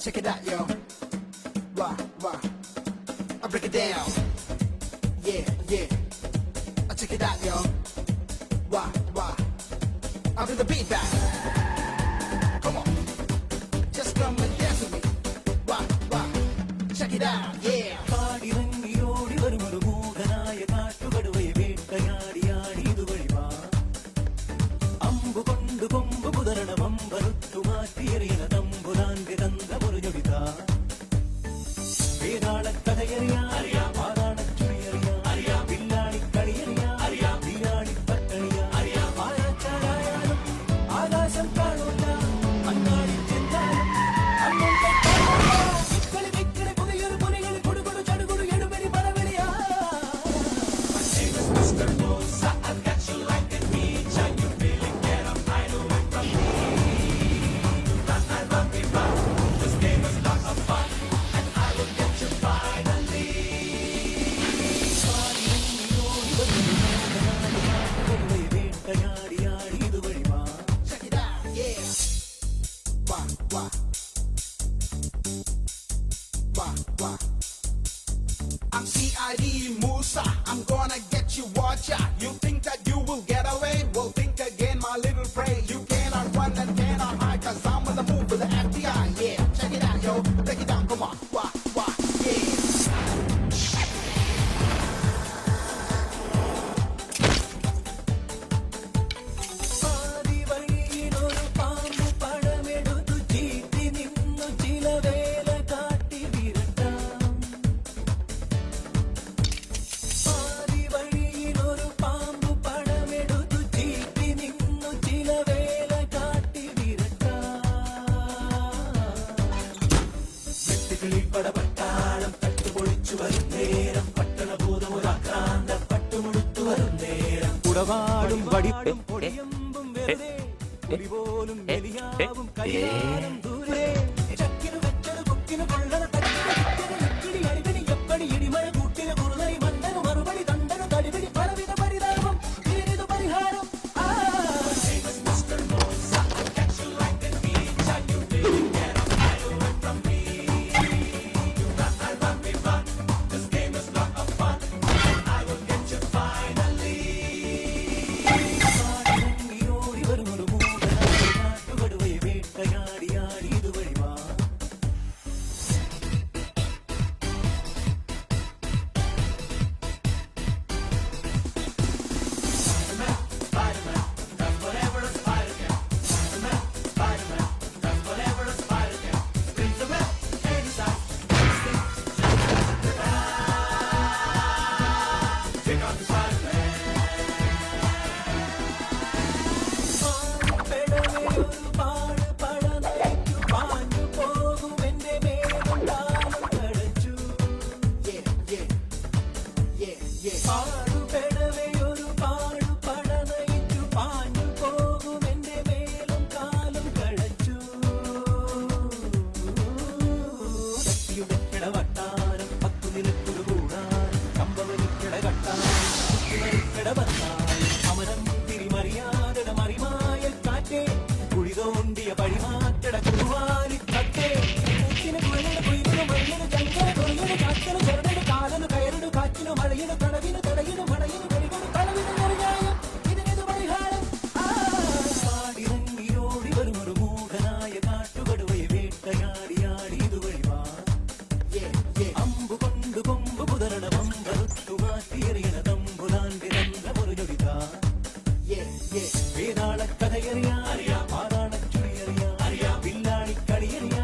check it out, yo. Wah, wah. I break it down. Yeah, yeah. I check it out, yo. Wah, wah. I bring the beat back. Come on. Just come and dance with me. Wah, wah. Check it out, yeah. കാടിറങ്ങിയോടി വരുമൊരു മൂകനായ കാട്ടുകടുവയെ വേട്ടയാടിയാടി ഇതുവഴി വാ. അമ്പു കൊണ്ടു കൊമ്പ് കുതരണം അമ്പറുത്തു മാറ്റിയെറിയണ തമ്പുരാന്റെ തന്ത്രമൊരു ഞൊടിതാ. വേതാളക്കഥയറിയാം, പാതാളച്ചുഴിയറിയാം, വില്ലാളിക്കളിയറിയാം, വില്ലാളിപ്പട്ടണിയാം. ആരാച്ചാരായാലും ആകാശം കാണൂല, അങ്ങാടി ചെന്നാലും അങ്ങോട്ട് കാണൂല. ഇക്കളി വിക്കളി പുതിയൊരു പുലികളി കൊടുകൊടു ചടുകൊടു എടുപടി പറവെളിയാ. വേട്ടയാടിയാടി ഇതുവഴി വാ. Check it out, yeah. Wah, wah. Wah, wah. I'm CID Musa. I'm gonna get you, watch out. You think that you will get away? Well, think again, my little prey. You cannot run and cannot hide, cause I'm on the move with the FBI, yeah. Check it out, yo. Break it down, come on. Wah, wah, yeah. ആദി വഴിയിലൊരു പാമ്പു പഴമെടുത്തു ചീറ്റി നിന്നു ചില വേല കാട്ടി വിരട്ടാം. ആദി വഴിയിലൊരു പാമ്പു പഴമെടുത്തു ചീറ്റി നിന്നു ചില വേല കാട്ടി വിരട്ടാം. വെട്ടുകിളി പടപട്ടാളം തട്ടുപൊളിച്ചു വരും നേരം, പട്ടണഭൂതം ഒരു ആക്രാന്ത പട്ടുമുടുത്തു വരും നേരം. ഉടവാടും വടിപ്പാടും പൊടിയമ്പും വെറുതെ, പുലി പോലും എലിയാവും കൈകാലം ദൂരെ. ചക്കിനു വെച്ചത് കുക്കിനു കൊള്ളണ തക്കിന് കിട്ടിയത് ഇക്കിടി അടിപിടി എപ്പടി ഇടിമഴ കൂട്ടിന് കുറുനരി മണ്ടനു മറുപടി തണ്ടനു തടിപിടി പലവിധ പരിതാപം ഇതിനിതു പരിഹാരം. കാടിറങ്ങിയോടി വരുമൊരു മൂകനായ കാട്ടുകടുവയെ വേട്ടയാടിയാടി ഇതുവഴി വാ. പെടവെയൊരു പാട് പഴനയിച്ചു പാഞ്ഞു പോകും എന്റെ മേലും താളം കടച്ചു. Yeah, yeah. Yeah, yeah. പാടുപെടവെയൊരു പാടു പഴനയിച്ചു പാഞ്ഞു പോകും എന്റെ മേലും കാലും കഴച്ചു. ശക്തിയുടെ വട്ടാരം പത്തു നിലക്കൊരു കൂടാരം, കമ്പവനിക്കട കട്ടാരം കുത്തിമരിക്കട വന്നാരം. അമരം തിരിമറിയാതട മറിമായൽ കാറ്റേ, കുഴി തോണ്ടിയ പഴിമാറ്റട കുറുവാലിക്കട്ടേ. കൂച്ചിന് കുഴലിന് കുയിലിന് മണ്ണിന് ചങ്കര കൊറിയന് കാറ്റന് ചെറുതന് കാലന് കയറിനു കാറ്റിനു മഴയിനു തടവിനു തടയിനു മടയിനു കടികൊടു കളവിനു നെറിഞ്ഞായം ഇതിനിതു പരിഹാരം. കാടിറങ്ങിയോടി വരുമൊരു മൂകനായ കാട്ടുകടുവയെ വേട്ടയാടിയാടി ഇതുവഴി വാ. Yeah, yeah. അമ്പു കൊണ്ടു കൊമ്പ് കുതരണം അമ്പറുത്തു മാറ്റിയെറിയണ തമ്പുരാന്റെ തന്ത്രമൊരു ഞൊടിതാ. Yeah, yeah. വേതാളക്കഥയറിയാം, പാതാളച്ചുഴിയറിയാം, വില്ലാളിക്കളിയറിയാം,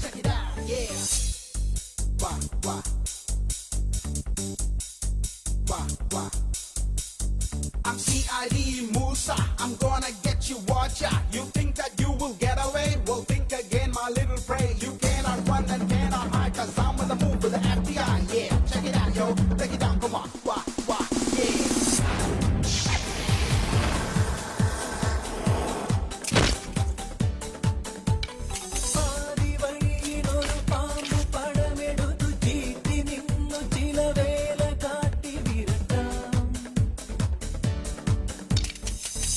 Check it out, yeah. Wah, wah. Wah, wah. I'm CID Musa. I'm gonna get you, watch out. You think that you will get away? Well, think again, my little prey. You cannot run and cannot hide, cause I'm on the move with the FBI, yeah. Check it out, yo. Break it down, come on. Wah, wah, yeah. ആദി വഴിയിലൊരു പാമ്പു പടമെടുത്തു ചീറ്റി നിന്നു ചില വേല കാട്ടി വിരട്ടാം.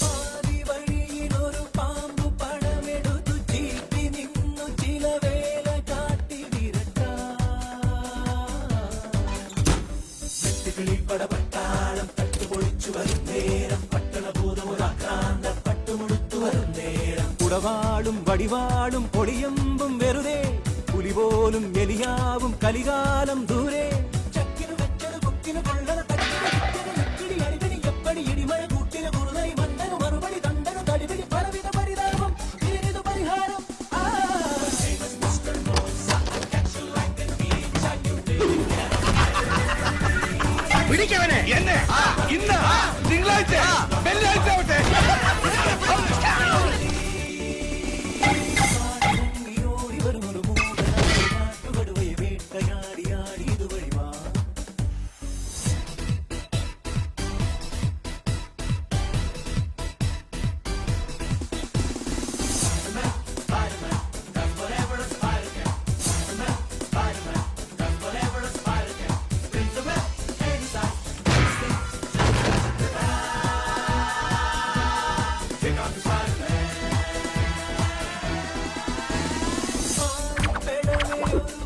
ആദി വഴിയിലൊരു പാമ്പു പടമെടുത്തു ചീറ്റി നിന്നു ചില വേല കാട്ടി വിരട്ടാം. വെട്ടുകിളി പടപട്ടാളം തട്ടുപൊളിച്ചു വരും നേരം പട്ടണഭൂതം ഒരാക്രാന്ത പട്ടുമുടുത്തു വരും നേരം ഉടവാളും വടിവാളും പൊടിയമ്പും വെറുതെ പുലി പോലും എലിയാവും കലികാലം ദൂരെ ചക്കിനു വെച്ചത് കുക്കിനു കൊള്ളന തക്കിടി അടിപിടി എപ്പടി ഇടിമഴ കൂട്ടിന് കുറുനരി മണ്ടനു മറുപടി തണ്ടനു തടിപിടി പലവിധ പരിതാപം ഇതിനിതു പരിഹാരം പിടിക്കവനെ എന്നെ ഇന്ന് തിങ്കളാഴ്ച വെള്ളിയാഴ്ച ആവട്ടെ. ഓടി വരുമൊരു മൂടനായ കാട്ടുകടുവയെ വേട്ടയാടിയാടി ഇതുവഴി വാ.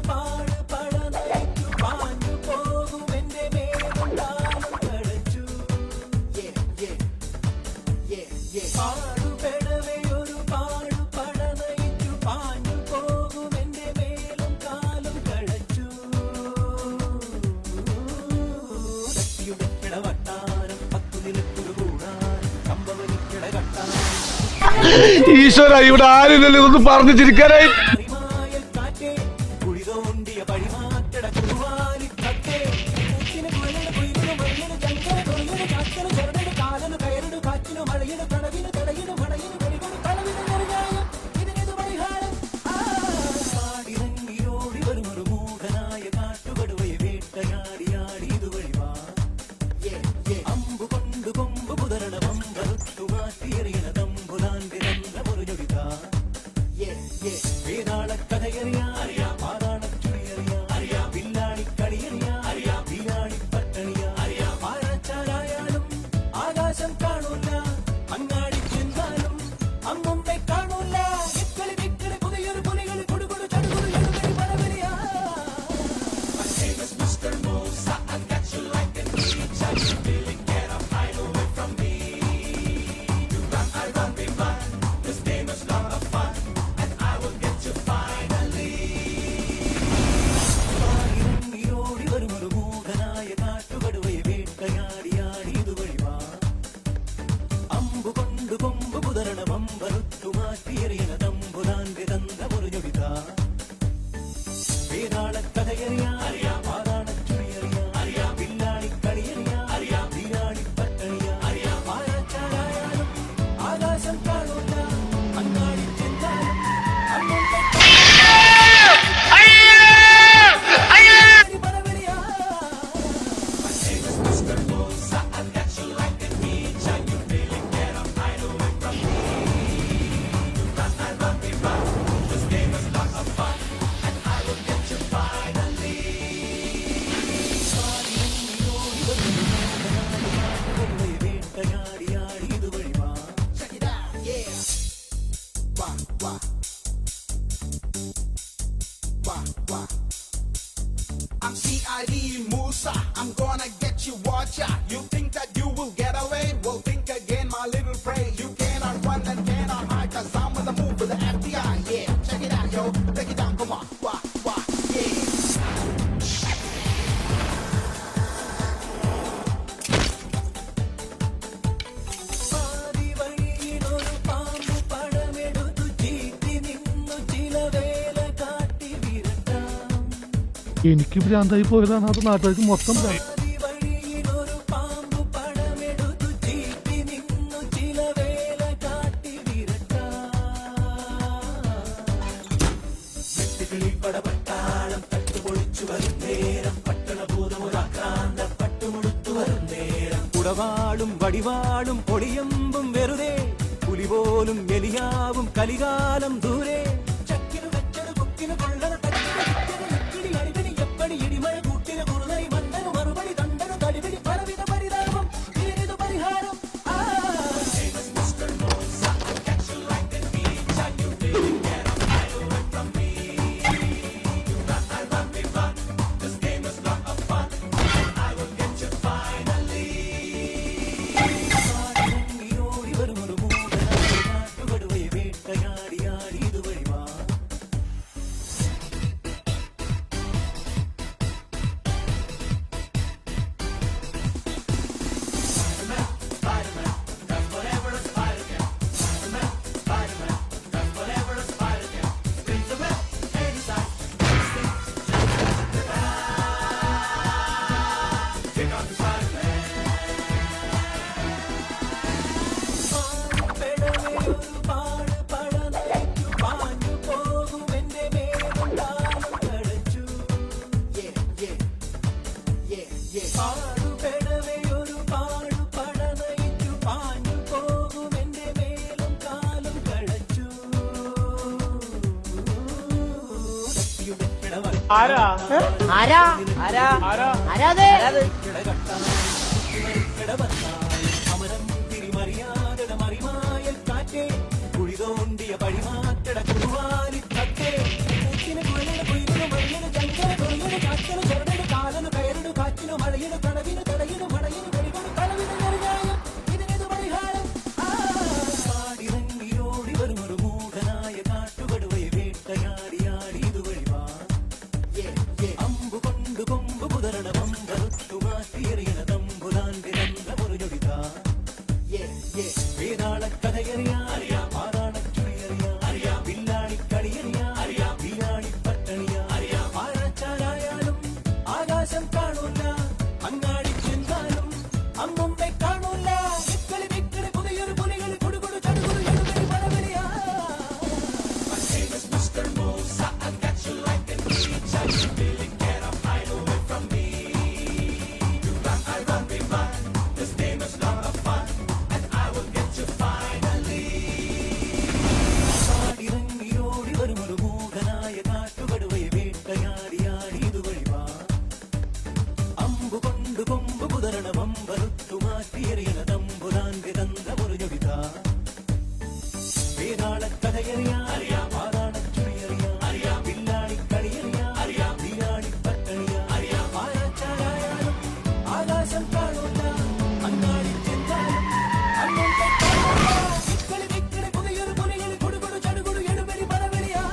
പാട് പടനയിച്ചു പാഞ്ഞു പോകും എന്റെ മേലും താളം കടച്ചു. Yeah, yeah. Yeah, yeah. പാടുപെടവേ ഒരു പാടു പടനയിച്ചു പാഞ്ഞു പോകും എന്റെ മേലും കാലും കടച്ചു. തട്ടിയുടക്കിട വട്ടാരം 10 നിലക്കൊരു കൂടാരം കമ്പവനിക്കിട കട്ടാരം ഈശ്വര, ഇവിടെ ആരില്ലല്ലോ ഇതൊന്നും പറഞ്ഞു ചിരിക്കാനായി. പരിമായൽ കാറ്റേ കുഴി തോണ്ടിയ പടിമാറ്റട കുറുവാലിത്തട്ടേ കൂച്ചിന് കുഴലിന് കുയിലിന് മയിലിന് ചങ്കര കൊയ്ലിന് കാറ്റന് ചെറുതിന് കാലന് കയറിന് കാറ്റിന് മഴയിന് തടവിന് തടയിന് മടയിന് വെടികൊടു കളവിന് നെറുഞ്ഞായം ഇതിനിത് പരിഹാരം കാടിറങ്ങി ഓടി വരുമൊരു മൂഢനായ കാട്ടുകടുവയെ വേട്ടയാടിയാടി ഇതുവഴി വാ. Yeah, yeah. അമ്പു കൊണ്ടു കൊമ്പ് കുതരണ വമ്പറുത്തു മാറ്റിയെറിയണ തമ്പുരാന്റെ നല്ല ഒരു ഞൊടിതാ. Yeah, yeah. വേതാളക്കഥയറിയാ പാതാളച്ചുഴിയറിയാ വില്ലാളിക്കളിയറിയാ വീരാളിപ്പട്ടണിയാ ആരാച്ചാരായാലും ആകാശം കാണൂല അങ്ങാടി ചെന്നാലും അമ്മുമ്മെ കാണൂല ഇക്കളി വിക്കളി പുതിയൊരു പുലികളി കൊടുകൊടു ചടുകൊടു എടുകടി പടവലിയാ. ഓടി വരുമൊരു മൂഢനായ കാട്ടുകടുവയെ വേട്ടയാടിയാടി ഇതുവഴി വാ. അമ്പു കൊണ്ടു കൊമ്പ് കുതരണ വമ്പറുത്തു മാറ്റിയെറിയണ തമ്പുരാന്റെ തന്ത ഒരു ഞൊടിതാ. വേതാളക്കഥയറിയാ പാതാളച്ചുഴിയറിയാ വില്ലാളിക്കളിയറിയാ വീരാളിപ്പട്ടണിയാ ആരാച്ചാരായാലും ആകാശം കാണൂല അങ്ങാടി ചെന്നാലും അമ്മുമ്മെ പടവലിയാ. വേട്ടയാടിയാടി ഇതുവഴി വാ. Check it out, yeah. Wah, wah. Wah, wah. I'm CID Musa. I'm gonna get you, watch out. You think that you will get away? Well, think again, my little prey. You cannot run and cannot എനിക്ക് ഭ്രാന്തായി പോയതാണ്, അത് നാട്ടുകാർക്ക് മൊത്തം ഭ്രാന്ത്. വഴിയിലൊരു പാമ്പു പടമെടുത്തു ചീറ്റി നിന്നു ചില വേല കാട്ടി വെട്ടുകിളി പടപട്ടാളം തട്ടുപൊളിച്ചു വരും നേരം പട്ടണഭൂതമൊരാക്രാന്ത പട്ടുമുടുത്തു വരും നേരം ഉടവാളും വടിവാളും പൊടിയമ്പും വെറുതെ പുലി പോലും എലിയാവും കലികാലം ദൂരെ ചക്കിനു വെച്ചത് കുക്കിനു കൊള്ളന തക്കിടി അടിപിടി എപ്പടി ഇടിമഴ കൂട്ടിന് കുറുനരി മണ്ടനു മറുപടി തണ്ടനു തടിപിടി പലവിധ പരിതാപം ഇതിനിതു പരിഹാരം അമരം തിരിമറിയാതെ മറിമായൽ കാറ്റേ കുഴിതോണ്ടിയ പഴിമാറ്റട കുറുവാലി തട്ടേ കൂച്ചിന് കുഴലിന് കുയിലിന് മഴയിന് ചങ്കര കൊറിയന് കാറ്റിന് ചെറുതന് കാലന് കയറിനു കാറ്റിനു മഴയിന് തടവിന് തടയിന് മടയിന് കൊടികൊടു കളവിന് നെറിഞ്ഞായും ഇതിനിത് പരിഹാരം കാടിറങ്ങിയോടി വരുമൊരു മൂഢനായ കാട്ടുകടുവയെ വേട്ടയാടിയാടി ഇതുവഴി വാ അമ്പു കൊണ്ടു കൊമ്പു കുതരണ പമ്പറുത്തു മാറ്റിയെറിയണ തമ്പുരാന്റെ രംഗ മുറിഞ്ഞൊടിത വേതാളക്കഥയറിയാ പാതാളച്ചുഴിയറിയാ വില്ലാണിക്കളിയറിയാ വീരാണി പട്ടണിയാ പാറച്ചാലായാലും ആകാശം കാണൂല അങ്ങാടി ചെന്നാലും അമ്മുമ്മെ കാണൂല വിക്കളി വിക്കളി പുതിയൊരു പുലികൾ കൊടുകൊടു ചടുകൊടു എടുപടി പടവലിയാ കാടിറങ്ങിയോടി വരുമൊരു മൂഢനായ കാട്ടുകടുവയെ വേട്ടയാടിയാടി ഇതുവഴി വാ അമ്പു കൊണ്ടു കൊമ്പു കുതരണ വമ്പറുത്തു മാറ്റിയെറിയണ തമ്പുരാന്റെ തന്ത്ര മുറിഞ്ഞൊടിത വേതാളക്കഥയറിയാ പാതാളച്ചുഴിയറിയാ വില്ലാണിക്കളിയറിയാ വീരാണി പട്ടണിയാ പാറച്ചാലായാലും ആകാശം കാണൂല അങ്ങാടി ചെന്നാലും അമ്മുമ്മെ കാണൂല വിക്കളി വിക്കളി പുതിയൊരു പുലികൾ കൊടുകൊടു ചടുകൊടു എടുപടി പടവലിയാ